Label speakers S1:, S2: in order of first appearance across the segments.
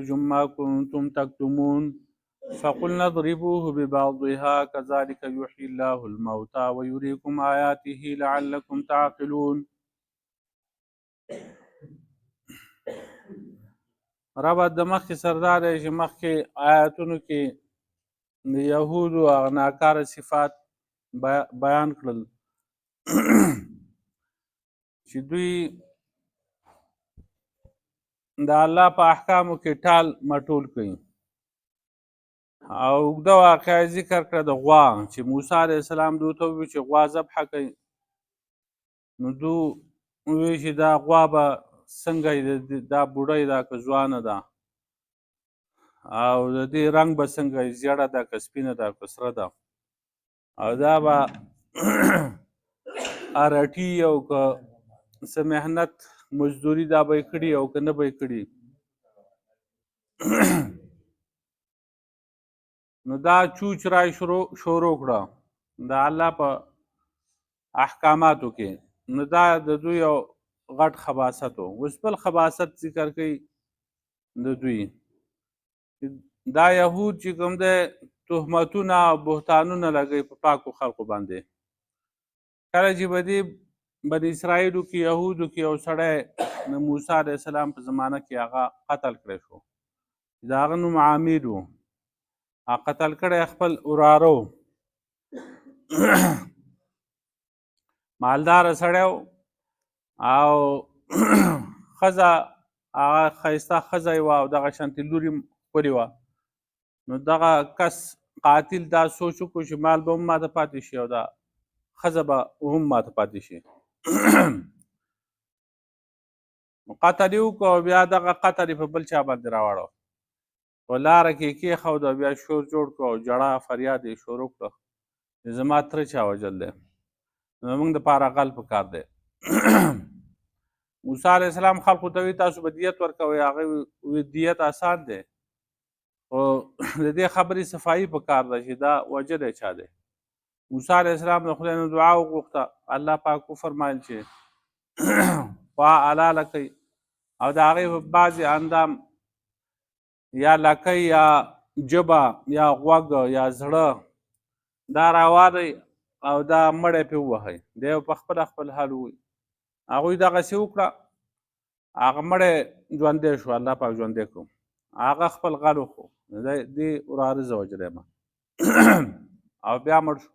S1: أخرجتم ما كنتم تكتمون فقلنا اضربوه ببعضها كذلك يحيي الله الموتى ويريكم آياته لعلكم تعقلون. ربط د مخکې سردار دی چې مخکې آیاتونو کې د یهودو هغه ناکاره صفات بیان کړل چې دوی د الله په احکامو کې ټال مټول کوي. او اوږده واقعه ذکر کړه د غوا چې موسی علیه السلام دوی ته وویل چې غوا ذبحه کوي، نو دو وویل چې دا غوا به څنګه دا بوډۍ ده که ځوانه ده، او د دې رنګ به څنګه زیړه ده که سپینه ده که سره ده، او دا به ارټي او که څه محنت مزدوري دا به یې کړي او که نه به یې کړي. نو دا چوچ رای شروع کړه د الله په احکاماتو کې. نو دا د دوی یو غټ خباست و. اوس بل خباست ذکر کوي د دوی. دا یهود چې کوم دی تهمتونه او بهتانونه لګوي په پاکو خلقو باندې. کله چې به دې بني اسرائیلو کې یهودو کې یو سړی د موسی علیه السلام په زمانه کې هغه قتل کړی شو، د هغه نوم عامر و. قتل کړی خپل وراره و، مالداره سړی و، او ښځه هغه ښایسته ښځه یې وه او دغه شانتې لور یې ښکلې وه. نو دغه کس قاتل دا سوچ وکړو چې مال به هم ماته پاتې شي او دا ښځه به هم ماته پاتې شي. قتل یې وکړو او بیا دغه قتل یې په بل چا باندې راواړو، په لاره کې یې کېښود او بیا شور جوړ کړو او ژړا فریاد یې شروع کړه چې زما تره چا وژل دی، زموږ دپاره غل پکار دی. موسی علیه السلام خلقو ته وایي تاسو به دیت ورکوئ، هغوی وایي دیت آسان دی، خو د دې خبرې صفایي پکار ده چې دا وژلی چا دی. موسی علیه السلام د خدای نه دعا وغوښته، الله پاک وفرمایل چې خوا حلاله کوي او د هغې په بعضې اندام یا لکۍ یا ژبه یا غوږ یا زړه دا راوالئ او دا مړی پرې ووهئ. دی به په خپله خپل حال ووایي. هغوی دغسې وکړه، هغه مړی ژوندی شو، الله پاک ژوندی کړو. هغه خپل غل وخو، دې وراره زه وژلی یم او بیا مړ شو.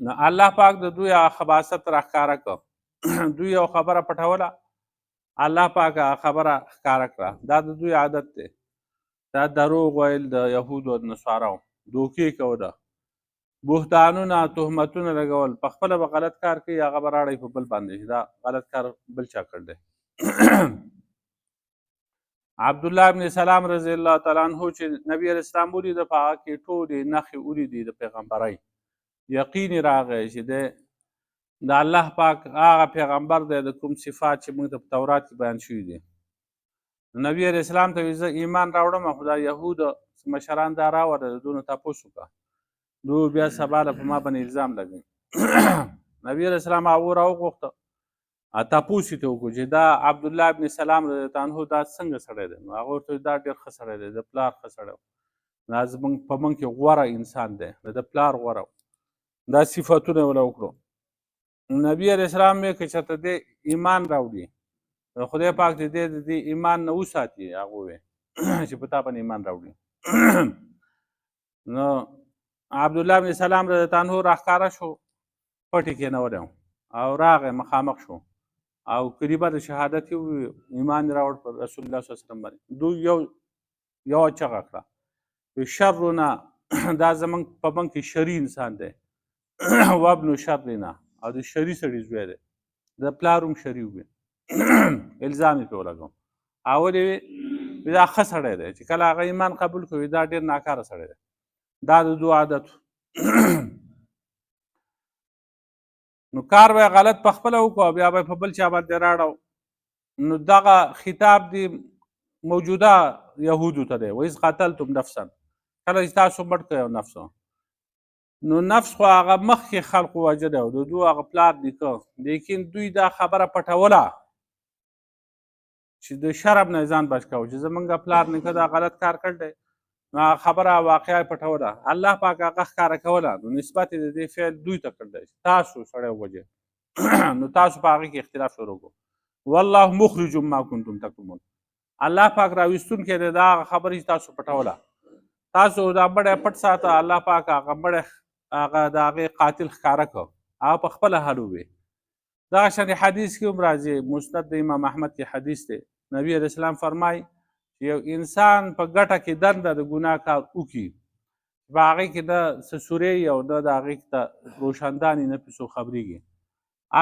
S1: نو الله پاک د دوی هغه خباثت راښکاره کړه. دوی یو خبره پټوله، الله پاک هغه خبره ښکاره کړه. دا د دوی عادت دی، دا دروغ ویل د یهودو او نصاراو، دوکې کوله، بهتانونه تهمتونه لګول. په خپله به غلط کار کوي، هغه به راړی په بل باندې چې دا غلط کار بل چا کړ دی. عبدالله ابن سلام رضی الله تعالی عنه چې نبی علیه السلام ولیده، په هغه کې ټولې نښې ولیدې د پیغمبرۍ. یقین یې راغی چې دی د الله پاک هغه پیغمبر دی د کوم صفات چې موږ ته په تورات کې بیان شوي دي. نبی علیه السلام ته وایي زه ایمان راوړم، خو دا یهودو مشران دا راوړه د دونه تپوس وکړه، دوی بیا سبا له په ما باندې الزام لګوي. نبی علیه السلام هغه راوغوښته، تپوس یې ته وکړو چې دا عبدالله ابن سلام رضی الله عنه دا څنګه سړی دی؟ نو هغه ورته دا ډېر ښه سړی دی، د پلار ښه سړی و، دا زموږ په موږ کې غوره انسان دی، د پلار غوره و. دا صفتونه یې ورله وکړو. نبي علیه السلام یې که چېرته دی ایمان راوړي، خدای پاک دې د دې ایمان نه وساتي، هغه وویل چې په تا باندې ایمان راوړي. نو عبدالله بن سلام رضی الله عنه راښکاره شو، پټ یې کېنولی او راغی مخامخ شو او کلمه د شهادت یې وویل، ایمان یې راوړ په رسول الله صلی الله علیه وسلم باندې. دوی یوه چغه کړه شرنا، دا زموږ په موږ کې شري انسان دی، وابن شرنا، او د شري سړي زوی دی، د پلار هم شري وویل. الزام یې پرې ولګوم. اول یې دا ښه سړی دی چې کله هغه ایمان قبول کوي، دا ډېر ناکاره سړی دی. دا د دوی عادت. نو کار به یې غلط په خپله وکړو او بیا به یې په بل چا باندې راړو. نو دغه خطاب دی موجوده یهودو ته دی، وایز قتلتم نفسا، کله چې تاسو مړ کړئ یو نفس، نو نفس خو هغه مخکې خلقو وژلی او د دوی هغه پلار نیکه، لیکن دوی دا خبره پټوله چې د شرم نه ځان بچ کوو چې زمونږ پلار نیکه دا غلط کار کړی دی نو خبره واقعه پټوله الله پاک هغه ښکاره کوله نو نسبت یې د دې فعل دوی ته کړی تاسو سړی ووجه نو تاسو په هغې کې اختلاف شروع کړو والله مخرج ما کنتم تکتمون الله پاک راویستونکی دی دا هغه خبرې چې تاسو پټوله تاسو دا مړی پټ ساته الله پاک هغه مړی هغه د هغې قاتل ښکاره کړ هغه په خپله حال ووې دغه شان حدیث کې هم راځي مسند د امام احمد کې حدیث دی نبی علیه السلام فرمایي چې یو انسان په ګټه کې دنده د ګناه کار وکړي په هغې کې نه څه سورې او نه د هغې ته روشندانې نه پې څوک خبرېږي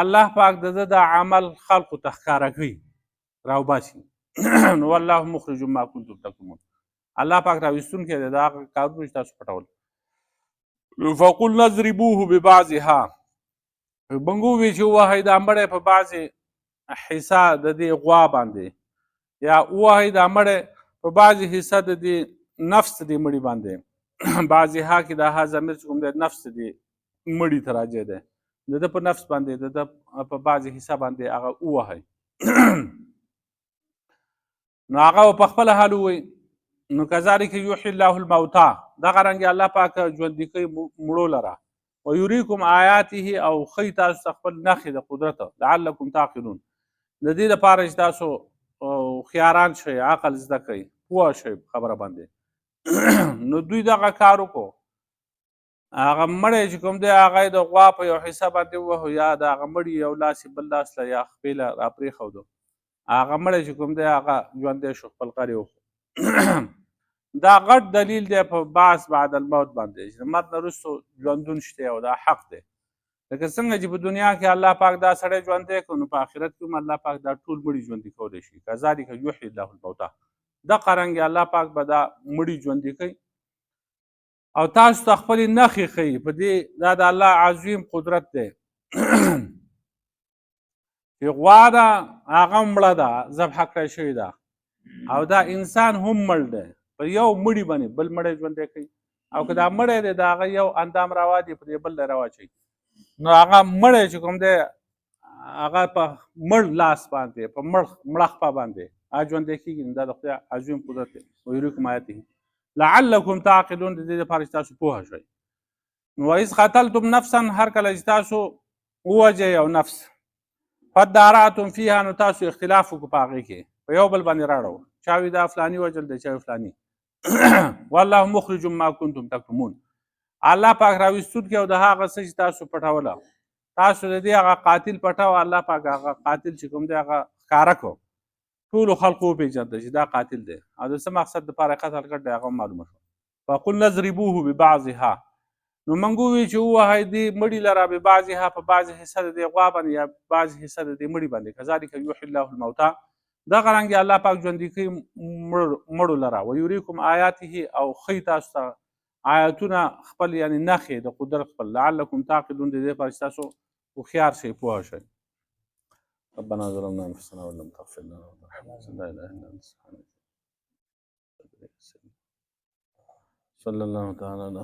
S1: الله پاک د ده د عمل خلقو ته ښکاره کوي راوباسي نو والله مخرج ما کنتم تکتمون الله پاک راویستونکی دی د هغه کارونو چې تاسو پټول فقلنا اضربوه ببعضها بنګو وی چې ووهئ دا مړی په بعضې حصه د دې غوا باندې یا ووهئ دا مړی په بعضې حصه د دې نفس د دې مړي باندې بعضې ها کې دا ها ضمیر چې کوم دی نفس د دې مړي ته راجع دی د ده په نفس باندې د ده په بعضې حصه باندې هغه ووهئ نو هغه په خپل حال ووایي نو کذلک یحیی الله الموتی دغه رنګې الله پاک ژوندي کوي مړو لره ویریکم آیاته او ښیي تاسو ته خپل نښې د قدرت لعلکم تعقلون د دې لپاره چې تاسو هوښیاران شئ عقل زده کوئ پوه شئ په خبره باندې نو دوی دغه کار وکړو هغه مړی چې کوم دی هغه یې د غوا په یو حصه باندې ووهو یا د هغه مړي یو لاس یې بل لاس له یا خپې له راپرېښودو هغه مړی چې کوم دی هغه ژوندی شو خپل غر یې وخوړو دا غټ دلیل دی په بعث بعد الموت باندې چې د مرګ نه وروستو ژوندون شته او دا حق دی لکه څنګه چې په دنیا کې الله پاک دا سړی ژوندی کړو نو په آخرت کې هم الله پاک دا ټول مړي ژوندي کولی شي کذلک یحیی الله الموتی دغه رنګې الله پاک به دا مړي ژوندي کوي او تاسو ته خپلې نښې ښیي په دې دا د الله عظیم قدرت دی چې غوا ده هغه مړه ده ذبحه کړی شوې ده او دا انسان هم مړ دی په یو مړي باندې بل مړی ژوندی کوي او که دا مړی دی د هغه یو اندام راواچوي په دې بل دی راواچوي نو هغه مړی چې کوم دی هغه په مړ لاس باندې په مړه خپه باندې هغه ژوندی کېږي نو دا د خدای عظیم قدرت دی ویریکم آیاته لعلکم تعقلون د دې لپاره چې تاسو پوهه شئ نو وایذ قتلتم نفسا هر کله چې تاسو ووژئ یو نفس فادارأتم فیها نو تاسو اختلاف وکړو په هغې کې په یو بل باندې راړو چا وي دا فلاني وژل دی چا وي فلاني والله مخرج ما کنتم تکتمون الله پاک راویستونکی او د هغه څه چې تاسو پټوله تاسو د دې هغه قاتل پټاوه الله پاک هغه قاتل چې کوم دی هغه ښکاره کړو ټولو خلقو وپېژنده چې دا قاتل دی او د څه مقصد دپاره قتل کړی دی هغه معلومه شوه فقلنا اضربوه ببعضها نو موږ ووایو چې ووهئ دې مړي لره ببعضها په بعضې حصه د دې غوا باندې یا بعضې حصه د دې مړي باندې کذلک یحیی الله الموتی دغه رنګې الله پاک ژوندي کوي مړو لره ویریکم آیاته او ښیي تاسو ته آیاتونه خپل یعنې نښې د قدرت خپل لعلکم تعقلون د دې لپاره چې تاسو هوښیار شئ پوه شئ ربنا ظلمنا انفسنا ولم تغفر لنا وترحمنا لا اله الا انت سبحانك صلى الله تعالى على